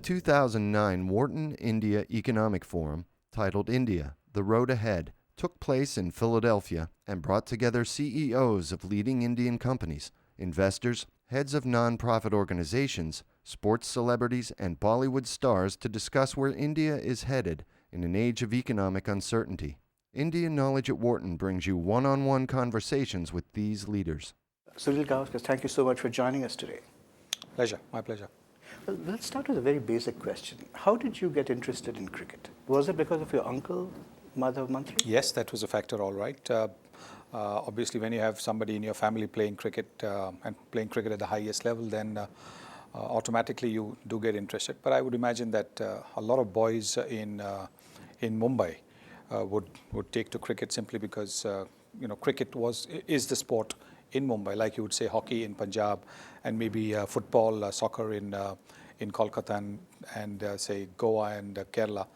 2009 Wharton India Economic Forum, titled India, The Road Ahead, took place in Philadelphia and brought together CEOs of leading Indian companies, investors, heads of non-profit organizations, sports celebrities, and Bollywood stars to discuss where India is headed in an age of economic uncertainty. Indian Knowledge at Wharton brings you one-on-one conversations with these leaders. Sunil Gavaskar, thank you so much for joining us today. Pleasure, my pleasure. Well, let's start with a very basic question. How did you get interested in cricket? Was it because of your uncle, Madhav Mantri? Yes, that was a factor, all right. Obviously, when you have somebody in your family playing cricket and playing cricket at the highest level, then automatically you do get interested. But I would imagine that a lot of boys in Mumbai would take to cricket simply because cricket is the sport in Mumbai, like you would say hockey in Punjab, and maybe football, soccer in Kolkata and say Goa and Kerala.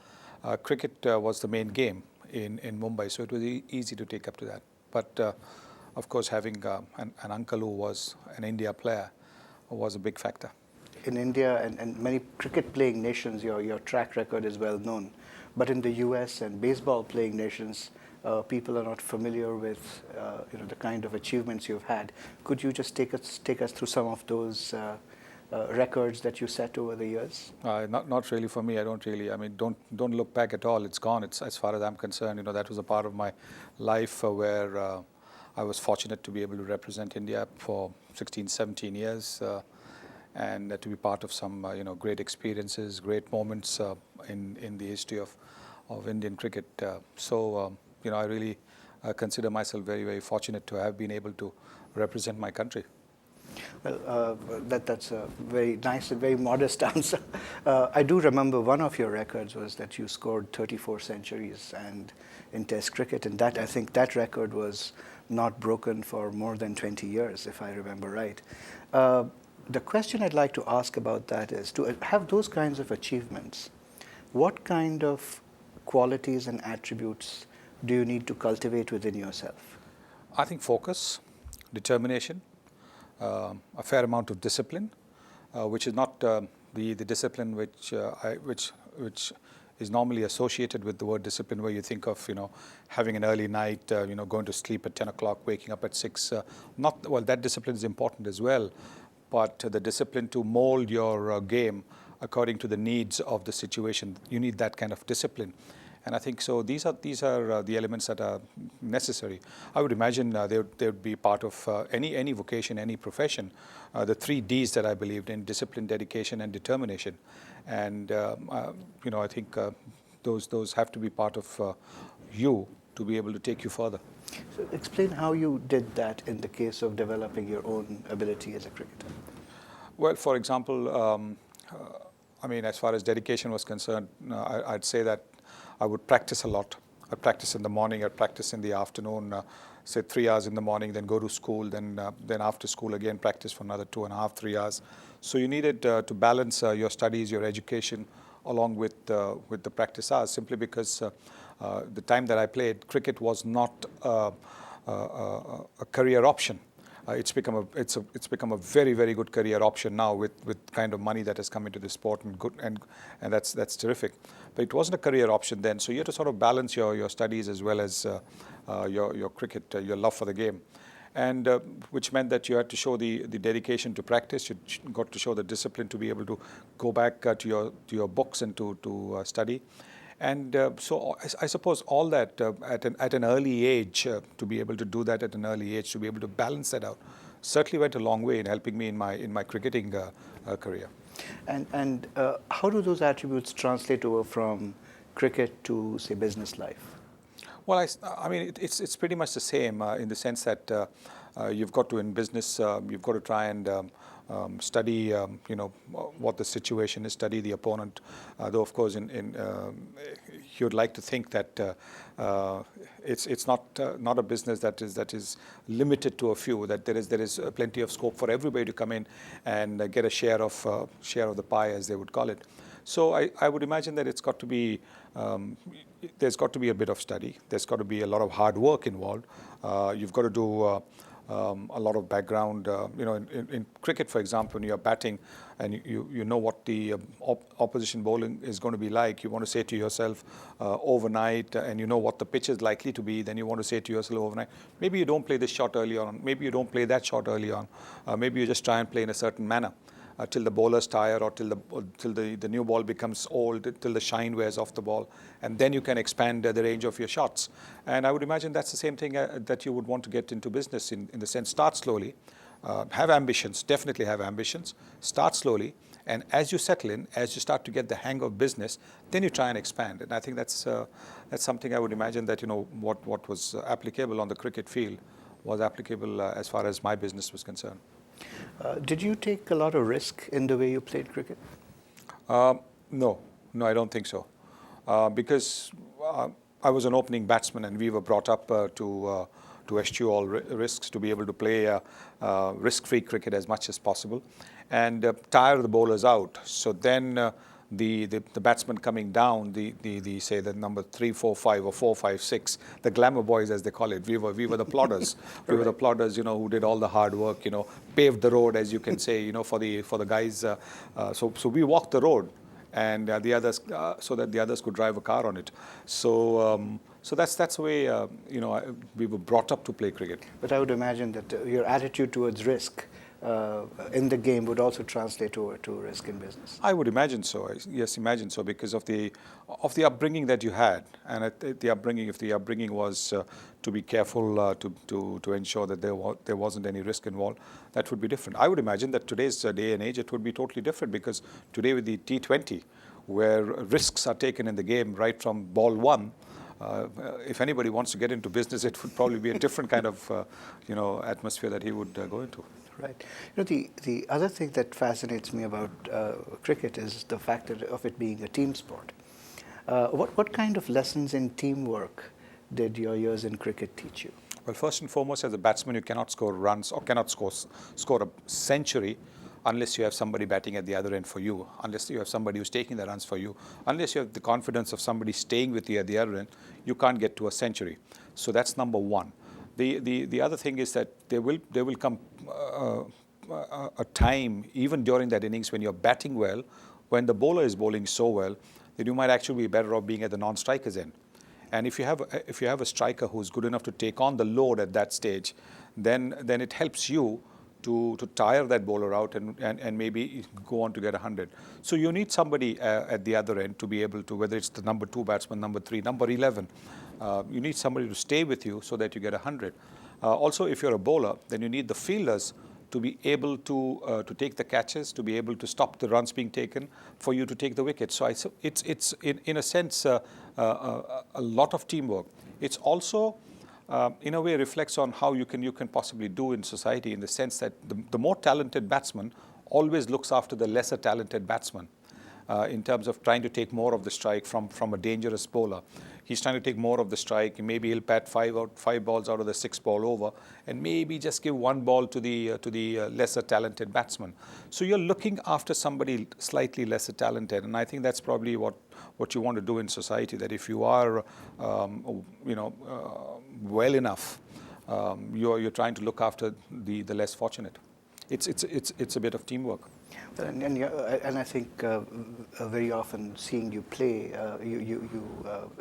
Cricket was the main game in Mumbai, so it was easy to take up to that. But of course, having an uncle who was an India player was a big factor. In India and many cricket-playing nations, your track record is well known. But in the US and baseball-playing nations, people are not familiar with the kind of achievements you've had. Could you just take us through some of those records that you set over the years? Not really for me. I don't really. I mean, don't look back at all. It's gone. It's as far as I'm concerned. That was a part of my life where I was fortunate to be able to represent India for 16, 17 years, and to be part of some great experiences, great moments in the history of Indian cricket. I really consider myself very, very fortunate to have been able to represent my country. Well, that's a very nice and very modest answer. I do remember one of your records was that you scored 34 centuries and in Test cricket, and I think that record was not broken for more than 20 years, if I remember right. The question I'd like to ask about that is, to have those kinds of achievements, what kind of qualities and attributes do you need to cultivate within yourself? I think focus, determination, a fair amount of discipline, which is not the discipline which is normally associated with the word discipline, where you think of having an early night, going to sleep at 10 o'clock, waking up at 6. That discipline is important as well, but the discipline to mold your game according to the needs of the situation, you need that kind of discipline. And I think so. These are the elements that are necessary. I would imagine they would be part of any vocation, any profession. The 3 Ds that I believed in: discipline, dedication, and determination. And I think those have to be part of you to be able to take you further. So explain how you did that in the case of developing your own ability as a cricketer. Well, for example, as far as dedication was concerned, I'd say that I would practice a lot. I'd practice in the morning, I'd practice in the afternoon, say 3 hours in the morning, then go to school, then after school again practice for another 2.5, 3 hours. So you needed to balance your studies, your education, along with the practice hours, simply because the time that I played, cricket was not a career option. It's become a very, very good career option now with kind of money that has come into the sport, and that's terrific. But it wasn't a career option then, so you had to sort of balance your studies as well as your cricket, your love for the game, and which meant that you had to show the dedication to practice. You got to show the discipline to be able to go back to your books and to study. And so I suppose all that at an early age, to be able to do that at an early age, to be able to balance that out, certainly went a long way in helping me in my cricketing career. And how do those attributes translate over from cricket to, say, business life? Well, it's pretty much the same in the sense that you've got to, in business, you've got to try and study, what the situation is, study the opponent. Though, of course, you'd like to think that it's not a business that is limited to a few. That there is plenty of scope for everybody to come in and get a share of the pie, as they would call it. So I would imagine that it's got to be there's got to be a bit of study. There's got to be a lot of hard work involved. You've got to do a lot of background. In cricket, for example, when you're batting, and you know what the opposition bowling is going to be like. You want to say to yourself overnight, and you know what the pitch is likely to be, then you want to say to yourself overnight, maybe you don't play this shot early on, maybe you don't play that shot early on, maybe you just try and play in a certain manner. Till the bowlers tire, or till the new ball becomes old, till the shine wears off the ball, and then you can expand the range of your shots. And I would imagine that's the same thing that you would want to get into business in the sense, start slowly, have ambitions, definitely have ambitions, start slowly, and as you settle in, as you start to get the hang of business, then you try and expand. And I think that's something I would imagine that, what was applicable on the cricket field was applicable as far as my business was concerned. Did you take a lot of risk in the way you played cricket? No, I don't think so. Because I was an opening batsman, and we were brought up to eschew all risks, to be able to play risk-free cricket as much as possible, and tire the bowlers out. So then the batsman coming down, the say the number 3, 4, 5, or 4, 5, 6, the glamour boys as they call it. We were the plodders. We were the plodders, who did all the hard work, paved the road, as you can say, for the guys. So we walked the road, and the others, so that the others could drive a car on it. So that's the way we were brought up to play cricket. But I would imagine that your attitude towards risk in the game would also translate to risk in business. I would imagine so. Yes, imagine so, because of the upbringing that you had, and if the upbringing was to be careful, to ensure that there wasn't any risk involved, that would be different. I would imagine that today's day and age, it would be totally different, because today with the T20, where risks are taken in the game right from ball one, if anybody wants to get into business, it would probably be a different kind of atmosphere that he would go into. Right. The other thing that fascinates me about cricket is the fact of it being a team sport. What kind of lessons in teamwork did your years in cricket teach you? Well, first and foremost, as a batsman, you cannot score runs or cannot score a century unless you have somebody batting at the other end for you, unless you have somebody who's taking the runs for you, unless you have the confidence of somebody staying with you at the other end, you can't get to a century. So that's number one. The other thing is that there will come a time, even during that innings, when you're batting well, when the bowler is bowling so well, that you might actually be better off being at the non-striker's end. And if you have a striker who's good enough to take on the load at that stage, then it helps you to tire that bowler out and maybe go on to get 100. So you need somebody at the other end to be able to, whether it's the number 2 batsman, number 3, number 11, you need somebody to stay with you so that you get 100. Also, if you're a bowler, then you need the fielders to be able to take the catches, to be able to stop the runs being taken, for you to take the wicket. So it's in a sense a lot of teamwork. It's also in a way reflects on how you can possibly do in society, in the sense that the more talented batsman always looks after the lesser talented batsman. In terms of trying to take more of the strike from a dangerous bowler. He's trying to take more of the strike. Maybe he'll bat 5 balls out of the 6th ball over, and maybe just give 1 ball to the lesser talented batsman. So you're looking after somebody slightly lesser talented, and I think that's probably what you want to do in society. That if you are, well enough, you're trying to look after the less fortunate. It's a bit of teamwork. And I think very often seeing you play, you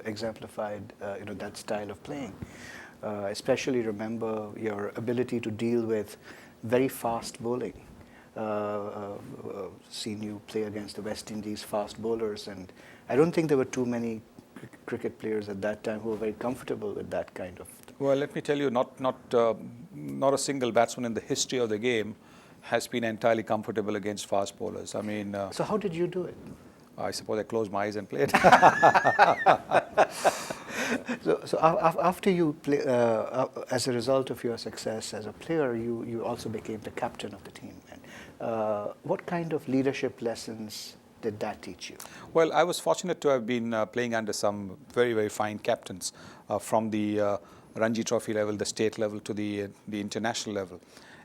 exemplified that style of playing. Especially remember your ability to deal with very fast bowling. Seen you play against the West Indies fast bowlers, and I don't think there were too many cricket players at that time who were very comfortable with that kind of. Well, let me tell you, not a single batsman in the history of the game has been entirely comfortable against fast bowlers. I mean... So how did you do it? I suppose I closed my eyes and played. So after you play, as a result of your success as a player, you also became the captain of the team. And, what kind of leadership lessons did that teach you? Well, I was fortunate to have been playing under some very, very fine captains from the Ranji Trophy level, the state level, to the international level.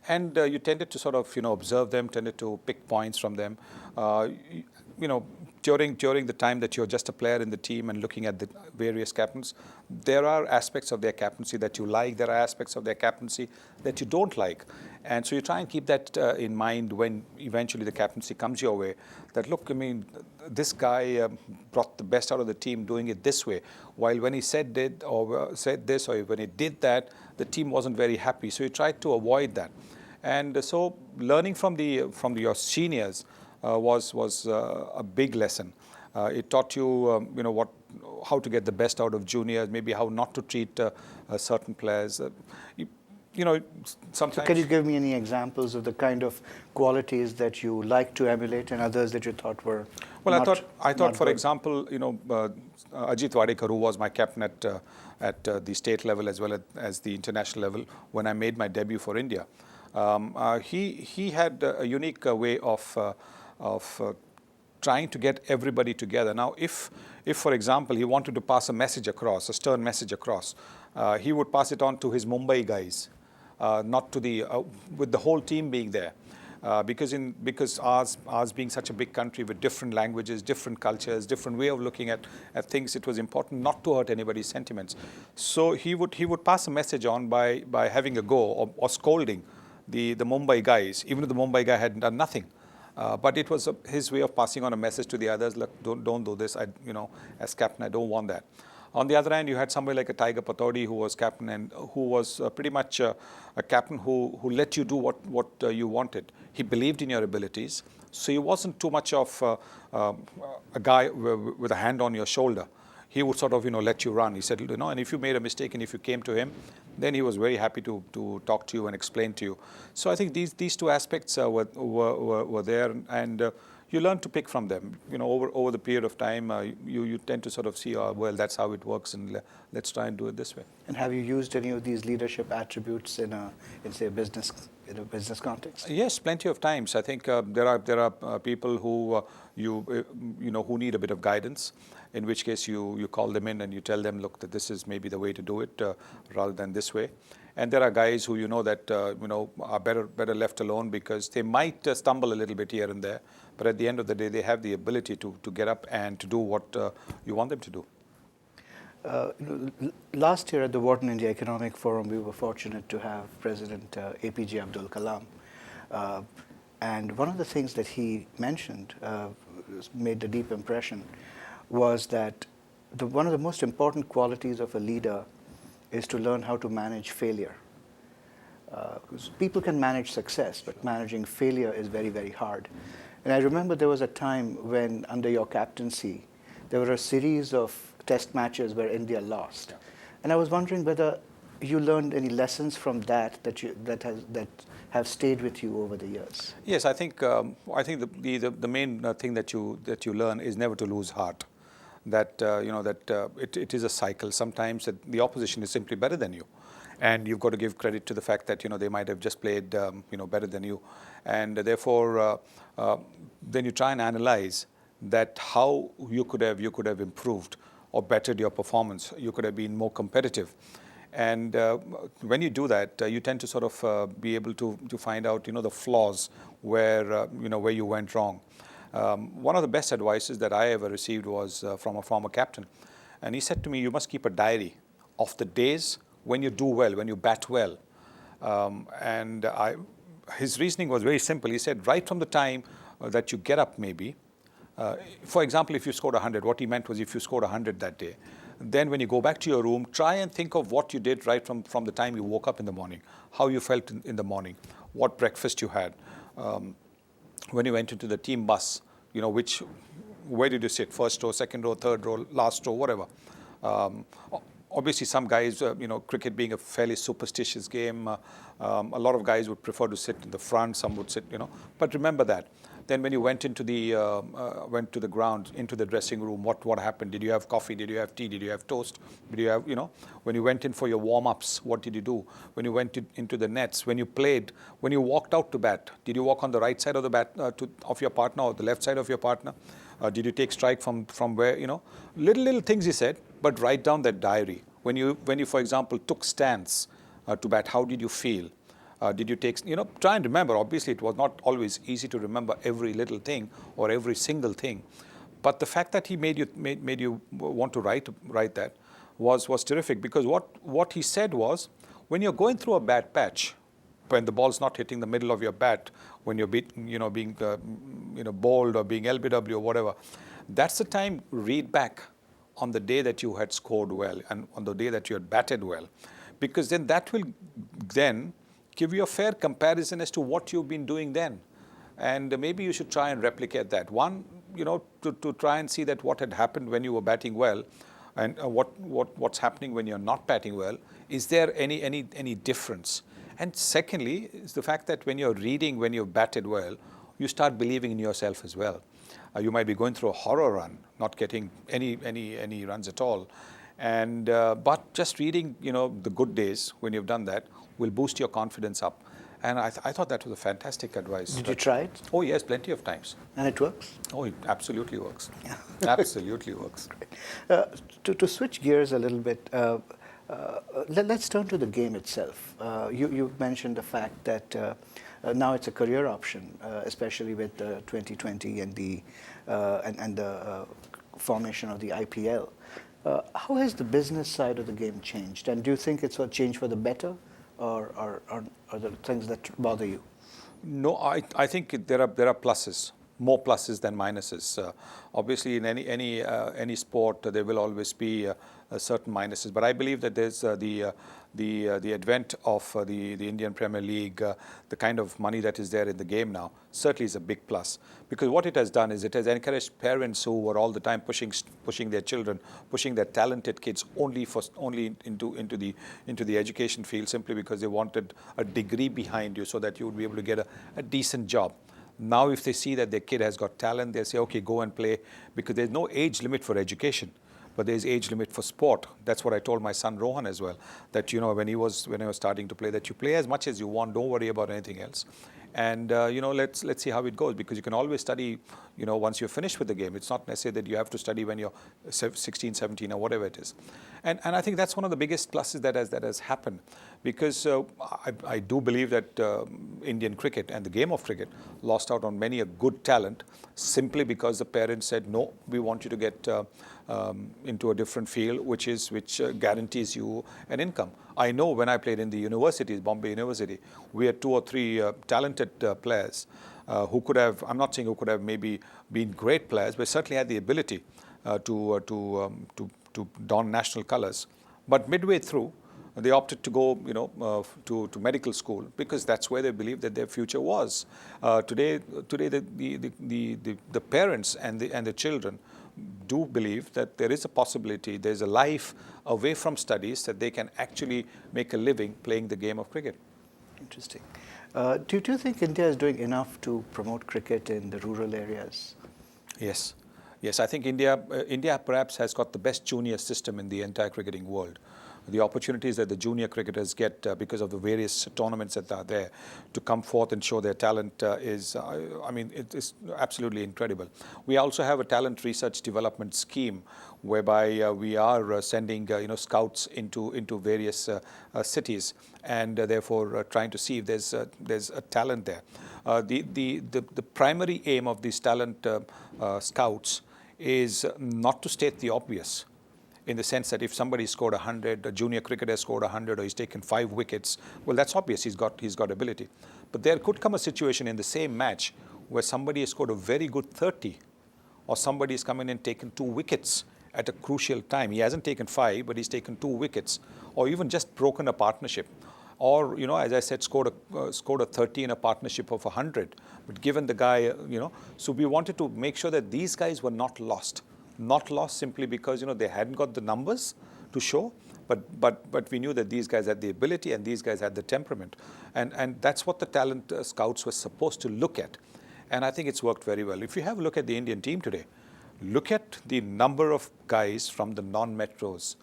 And you tended to sort of, observe them, tended to pick points from them. during the time that you're just a player in the team and looking at the various captains, there are aspects of their captaincy that you like. There are aspects of their captaincy that you don't like. And so you try and keep that in mind when eventually the captaincy comes your way. That, look, I mean, this guy brought the best out of the team doing it this way. While when he said this, or when he did that, the team wasn't very happy. So you tried to avoid that. And so learning from your seniors was a big lesson. It taught you, how to get the best out of juniors, maybe how not to treat certain players. Sometimes. So can you give me any examples of the kind of qualities that you like to emulate and others that you thought were I thought, for good? example, Ajit Wadekar, who was my captain at the state level as well as the international level, when I made my debut for India, he had a unique way of trying to get everybody together. Now, if for example, he wanted to pass a message across, a stern message across, he would pass it on to his Mumbai guys, not to with the whole team being there. Because ours being such a big country with different languages, different cultures, different way of looking at things, it was important not to hurt anybody's sentiments. So he would pass a message on by having a go or scolding the Mumbai guys, even if the Mumbai guy had done nothing. But it was his way of passing on a message to the others. Look, don't do this. As captain, I don't want that. On the other hand, you had somebody like a Tiger Patodi who was captain and who was pretty much a captain who let you do what you wanted. He believed in your abilities, so he wasn't too much of a guy with a hand on your shoulder. He would sort of let you run. He said, and if you made a mistake and if you came to him, then he was very happy to talk to you and explain to you. So I think these two aspects were there, and you learn to pick from them. Over the period of time, you tend to sort of see, well, that's how it works, and let's try and do it this way. And have you used any of these leadership attributes in say a business context? Yes, plenty of times. I think there are people who who need a bit of guidance. In which case you call them in and you tell them, look, that this is maybe the way to do it rather than this way. And there are guys who that are better left alone because they might stumble a little bit here and there, but at the end of the day they have the ability to get up and to do what you want them to do. Last year at the Wharton India Economic Forum, we were fortunate to have President APJ Abdul Kalam. And one of the things that he mentioned made a deep impression was that one of the most important qualities of a leader is to learn how to manage failure. Because people can manage success, but managing failure is very, very hard. And I remember there was a time when, under your captaincy, there were a series of test matches where India lost. Yeah. And I was wondering whether you learned any lessons from that have stayed with you over the years. Yes, I think the main thing that you learn is never to lose heart. That it is a cycle. Sometimes the opposition is simply better than you, and you've got to give credit to the fact that they might have just played better than you, and therefore then you try and analyze that how you could have improved or bettered your performance. You could have been more competitive, and when you do that, you tend to sort of be able to find out the flaws where you went wrong. One of the best advices that I ever received was from a former captain. And he said to me, you must keep a diary of the days when you do well, when you bat well. His reasoning was very simple. He said, right from the time that you get up maybe, for example, if you scored 100, what he meant was if you scored 100 that day, then when you go back to your room, try and think of what you did right from the time you woke up in the morning, how you felt in the morning, what breakfast you had. When you went into the team bus, where did you sit? First row, second row, third row, last row, whatever. Obviously, some guys, cricket being a fairly superstitious game, a lot of guys would prefer to sit in the front. Some would sit, But remember that. Then when you went into went to the ground, into the dressing room, what happened? Did you have coffee? Did you have tea? Did you have toast? Did you have, when you went in for your warm-ups, what did you do? When you went into the nets, when you played, when you walked out to bat, did you walk on the right side of the bat of your partner or the left side of your partner? Did you take strike from where, little things he said, but write down that diary. When you, for example, took stance to bat, how did you feel? Did you take, try and remember. Obviously, it was not always easy to remember every little thing or every single thing. But the fact that he made you want to write that was terrific, because what he said was, when you're going through a bad patch, when the ball's not hitting the middle of your bat, when you're being bowled or being LBW or whatever, that's the time read back on the day that you had scored well and on the day that you had batted well, because then that will then give you a fair comparison as to what you've been doing then. And maybe you should try and replicate that. One, to try and see that what had happened when you were batting well, and what's happening when you're not batting well. Is there any difference? And secondly, is the fact that when you're reading, when you've batted well, you start believing in yourself as well. You might be going through a horror run, not getting any runs at all, and but just reading, the good days when you've done that will boost your confidence up. And I thought that was a fantastic advice. Did you try it? Oh yes, plenty of times. And it works? Oh, it absolutely works. Yeah. Absolutely works. To switch gears a little bit, let's turn to the game itself. You mentioned the fact that now it's a career option, especially with 2020 and the formation of the IPL. How has the business side of the game changed? And do you think it's a change for the better, or are there things that bother you? No, I think there are pluses, more pluses than minuses. Obviously, in any sport, there will always be certain minuses. But I believe that there's the advent of the Indian Premier League, the kind of money that is there in the game now, certainly is a big plus. Because what it has done is it has encouraged parents who were all the time pushing their children, pushing their talented kids only into the education field, simply because they wanted a degree behind you so that you would be able to get a decent job. Now, if they see that their kid has got talent, they say, okay, go and play, because there's no age limit for education. But there's age limit for sport. That's what I told my son Rohan as well. That when I was starting to play, that you play as much as you want. Don't worry about anything else. And let's see how it goes, because you can always study. Once you're finished with the game, it's not necessary that you have to study when you're 16, 17, or whatever it is. And I think that's one of the biggest pluses that has happened, because I do believe that Indian cricket and the game of cricket lost out on many a good talent simply because the parents said, no, we want you to get into a different field, which guarantees you an income. I know when I played in the universities, Bombay University, we had 2 or 3 talented players who could have, I'm not saying who could have maybe been great players, but certainly had the ability to don national colours. But midway through, they opted to go, to medical school, because that's where they believed that their future was. Today, the parents and the children do believe that there is a possibility, there's a life away from studies, that they can actually make a living playing the game of cricket. Interesting. Do you think India is doing enough to promote cricket in the rural areas? Yes. I think India perhaps has got the best junior system in the entire cricketing world. The opportunities that the junior cricketers get because of the various tournaments that are there to come forth and show their talent is absolutely incredible. We also have a talent research development scheme whereby we are sending scouts into various cities, and therefore trying to see if there's a talent there. The primary aim of these talent scouts is not to state the obvious, in the sense that if somebody scored 100, a junior cricketer scored 100, or he's taken 5 wickets, well, that's obvious, he's got ability. But there could come a situation in the same match where somebody has scored a very good 30, or somebody has come in and taken 2 wickets at a crucial time. He hasn't taken 5, but he's taken 2 wickets, or even just broken a partnership. Or, as I said, scored a 30 in a partnership of 100. But given the guy, so we wanted to make sure that these guys were not lost. Not lost simply because, they hadn't got the numbers to show, but we knew that these guys had the ability and these guys had the temperament. And that's what the talent scouts were supposed to look at. And I think it's worked very well. If you have a look at the Indian team today, look at the number of guys from the non-metros,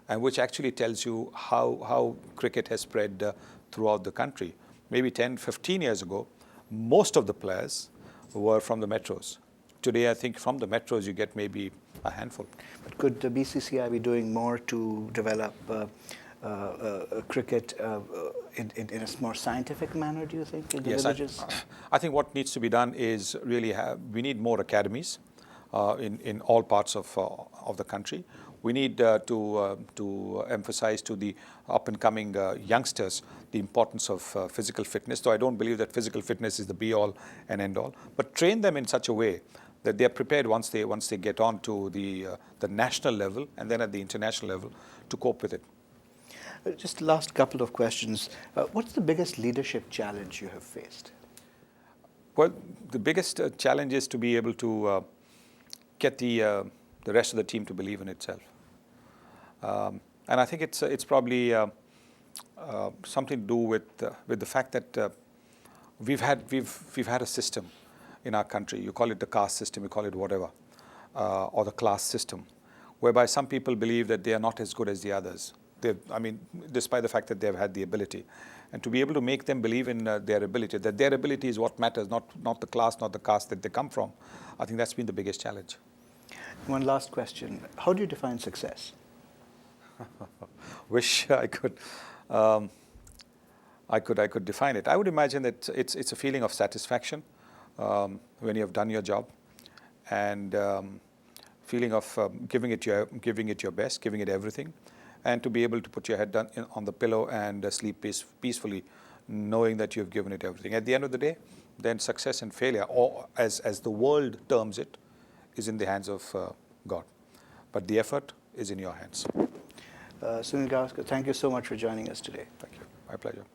and which actually tells you how cricket has spread throughout the country. Maybe 10, 15 years ago, most of the players were from the metros. Today, I think from the metros, you get maybe a handful. But could the BCCI be doing more to develop cricket in a more scientific manner, do you think, in the Yes, villages? I think what needs to be done is really we need more academies in all parts of the country. We need to emphasize to the up-and-coming youngsters the importance of physical fitness, though I don't believe that physical fitness is the be-all and end-all, but train them in such a way that they are prepared once they get on to the national level and then at the international level to cope with it. Just last couple of questions. What's the biggest leadership challenge you have faced? Well, the biggest challenge is to be able to get the rest of the team to believe in itself. And I think it's probably something to do with the fact that we've had a system in our country. You call it the caste system, you call it whatever, or the class system, whereby some people believe that they are not as good as the others. Despite the fact that they've had the ability, and to be able to make them believe in their ability, that their ability is what matters, not the class, not the caste that they come from. I think that's been the biggest challenge. One last question. How do you define success? Wish I could define it. I would imagine that it's a feeling of satisfaction when you have done your job, and feeling of giving it your best, giving it everything, and to be able to put your head down on the pillow and sleep peacefully, knowing that you have given it everything. At the end of the day, then success and failure, or as the world terms it, is in the hands of God. But the effort is in your hands. Sunil Gavaskar, thank you so much for joining us today. Thank you. My pleasure.